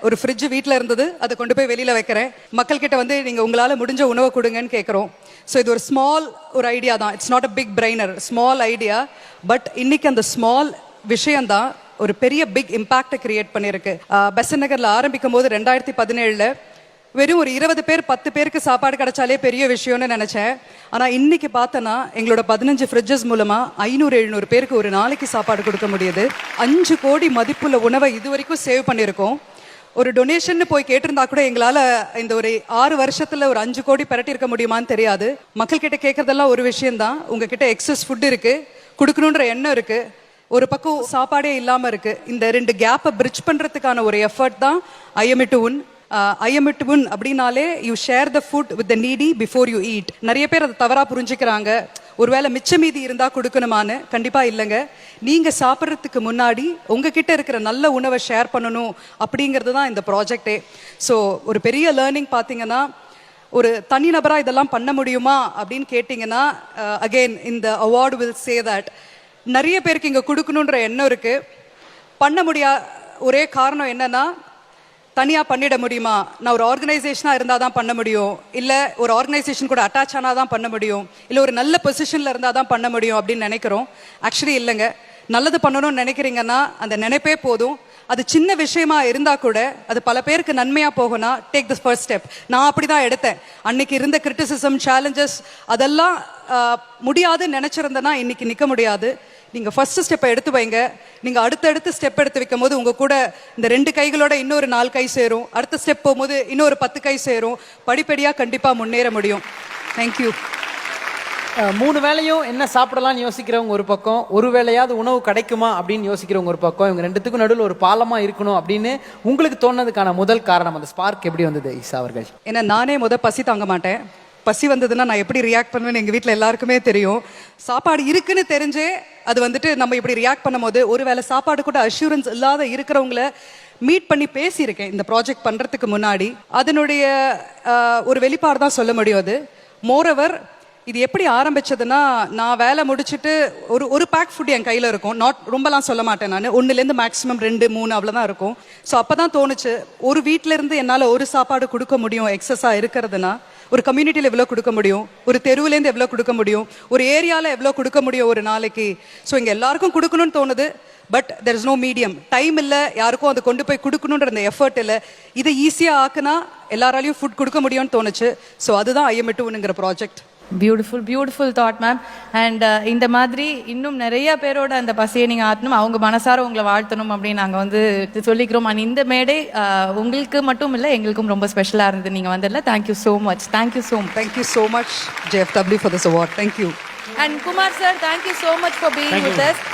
ஒரு ஃப்ரிட்ஜ் வீட்டில் இருந்தது, அதை கொண்டு போய் வெளியில் வைக்கிறேன். மக்கள்கிட்ட வந்து நீங்கள் உங்களால் முடிஞ்ச உணவை கொடுங்கன்னு கேட்குறோம். ஸோ இது ஒரு ஸ்மால் ஒரு ஐடியா தான். It's not a big brainer, small idea. But இன்னைக்கு அந்த ஸ்மால் விஷயம்தான் ஒரு பெரிய பிக் இம்பாக்டை கிரியேட் பண்ணியிருக்கு. பெசன்ட் நகரில் ஆரம்பிக்கும் போது 2017 வெறும் ஒரு 20 பேர் 10 பேருக்கு சாப்பாடு கிடைச்சாலே பெரிய விஷயம்னு நினைச்சேன். ஆனால் இன்னைக்கு பார்த்தோன்னா எங்களோட 15 ஃப்ரிட்ஜஸ் மூலமாக 500-700 பேருக்கு ஒரு நாளைக்கு சாப்பாடு கொடுக்க முடியுது. 5 கோடி மதிப்புள்ள உணவை இது வரைக்கும் சேவ் பண்ணியிருக்கோம். ஒரு டொனேஷன் போய் கேட்டிருந்தா கூட எங்களால் இந்த ஒரு 6 வருஷத்துல ஒரு 5 கோடி பரட்டி இருக்க முடியுமான்னு தெரியாது. மக்கள் கிட்ட கேட்கறதெல்லாம் ஒரு விஷயம்தான், உங்ககிட்ட எக்ஸஸ் ஃபுட் இருக்கு, கொடுக்கணுன்ற எண்ணம் இருக்கு, ஒரு பக்கம் சாப்பாடே இல்லாமல் இருக்கு. இந்த 2 கேப்பை பிரிட்ஜ் பண்றதுக்கான ஒரு எஃபர்ட் தான் ஐஎம்இ2ஒன். ஐஎம்இ2ஒன் அப்படின்னாலே you share the food with the needy before you eat. நிறைய பேர் அதை தவறா புரிஞ்சுக்கிறாங்க. ஒருவேளை மிச்ச மீதி இருந்தா கொடுக்கணுமான்னு. கண்டிப்பா இல்லைங்க. நீங்க சாப்பிட்றதுக்கு முன்னாடி உங்ககிட்ட இருக்கிற நல்ல உணவை ஷேர் பண்ணணும் அப்படிங்கிறது தான் இந்த ப்ராஜெக்டே. ஸோ ஒரு பெரிய லேர்னிங் பார்த்தீங்கன்னா, ஒரு தனிநபராக இதெல்லாம் பண்ண முடியுமா அப்படின்னு கேட்டிங்கன்னா, அகெயின் இந்த அவார்டு வில் சே தட் நிறைய பேருக்கு இங்கே கொடுக்கணுன்ற எண்ணம் இருக்கு. பண்ண முடியாத ஒரே காரணம் என்னன்னா, தனியாக பண்ணிட முடியுமா, நான் ஒரு ஆர்கனைசேஷனாக இருந்தால் தான் பண்ண முடியும், இல்லை ஒரு ஆர்கனைசேஷன் கூட அட்டாச் ஆனால் தான் பண்ண முடியும், இல்லை ஒரு நல்ல பொசிஷனில் இருந்தால் தான் பண்ண முடியும் அப்படின்னு நினைக்கிறோம். ஆக்சுவலி இல்லைங்க. நல்லது பண்ணணும்னு நினைக்கிறீங்கன்னா அந்த நினைப்பே போதும். அது சின்ன விஷயமா இருந்தால் கூட அது பல பேருக்கு நன்மையாக போகும்னா டேக் த ஃபர்ஸ்ட் ஸ்டெப். நான் அப்படி தான் எடுத்தேன். அன்னைக்கு இருந்த கிரிட்டிசிசம், சேலஞ்சஸ் அதெல்லாம் முடியாதுன்னு நினச்சிருந்தேன்னா இன்னைக்கு நிற்க முடியாது. நீங்கள் ஃபர்ஸ்ட் ஸ்டெப்பை எடுத்து வைங்க. நீங்கள் அடுத்தடுத்து ஸ்டெப் எடுத்து வைக்கும் போது உங்கள் கூட இந்த 2 கைகளோட இன்னொரு 4 கை சேரும். அடுத்த ஸ்டெப் போகும்போது இன்னொரு 10 கை சேரும். படிப்படியாக கண்டிப்பாக முன்னேற முடியும். தேங்க்யூ. 3 வேளையும் என்ன சாப்பிடலாம்னு யோசிக்கிறவங்க ஒரு பக்கம், ஒரு வேளையாவது உணவு கிடைக்குமா அப்படின்னு யோசிக்கிறவங்க ஒரு பக்கம், இவங்க 2த்துக்கும் நடுவில் ஒரு பாலமாக இருக்கணும் அப்படின்னு உங்களுக்கு தோணுனதுக்கான முதல் காரணம், அந்த ஸ்பார்க் எப்படி வந்தது ஈசா அவர்கள்? ஏன்னா நானே பசி தாங்க மாட்டேன். பசி வந்ததுன்னா நான் எப்படி ரியாக்ட் பண்ணுவேன்னு எங்கள் வீட்டில் எல்லாருக்குமே தெரியும். சாப்பாடு இருக்குன்னு தெரிஞ்சே அது நம்ம இப்படி ரியாக்ட் பண்ணும் போது, ஒருவேளை சாப்பாடு கூட அஷூரன்ஸ் இல்லாத இருக்கிறவங்கள மீட் பண்ணி பேசியிருக்கேன் இந்த ப்ராஜெக்ட் பண்ணுறதுக்கு முன்னாடி. அதனுடைய ஒரு வெளிப்பாடு தான் சொல்ல முடியும். அது மோரோவர் இது எப்படி ஆரம்பிச்சதுன்னா, நான் வேலை முடிச்சுட்டு ஒரு பேக் ஃபுட் என் கையில் இருக்கும். ரொம்பலாம் சொல்ல மாட்டேன் நான், 1லேருந்து மேக்ஸிமம் 2, 3 அவ்வளோதான் இருக்கும். ஸோ அப்போ தான் தோணுச்சு, ஒரு வீட்டிலேருந்து என்னால் ஒரு சாப்பாடு கொடுக்க முடியும் எக்ஸஸாக இருக்கிறதுனா, ஒரு கம்யூனிட்டியில் எவ்வளோ கொடுக்க முடியும், ஒரு தெருவுலேருந்து எவ்வளோ கொடுக்க முடியும், ஒரு ஏரியாவில் எவ்வளோ கொடுக்க முடியும் ஒரு நாளைக்கு. ஸோ இங்கே எல்லாருக்கும் கொடுக்கணும்னு தோணுது. But there is no medium. Time இல்லை, யாருக்கும் அதை கொண்டு போய் கொடுக்கணுன்ற அந்த எஃபர்ட் இல்லை. இதை ஈஸியாக ஆக்குனா எல்லாராலையும் ஃபுட் கொடுக்க முடியும்னு தோணுச்சு. ஸோ அதுதான் ஐஎம்இ2ஒன்ங்கிற project. Beautiful thought ma'am. And இந்த மாதிரி இன்னும் நிறைய பேரோட அந்த பசியை நீங்கள் ஆற்றணும், அவங்க மனசார உங்களை வாழ்த்தணும் அப்படின்னு நாங்கள் சொல்லிக்கிறோம். அண்ட் இந்த மேடை உங்களுக்கு மட்டும் இல்லை, எங்களுக்கும் ரொம்ப ஸ்பெஷலாக இருந்தது நீங்கள் வந்ததில்ல. Thank you so much. Thank you so much JFW for this award. Thank you. And Kumar sir, thank you so much for being with us.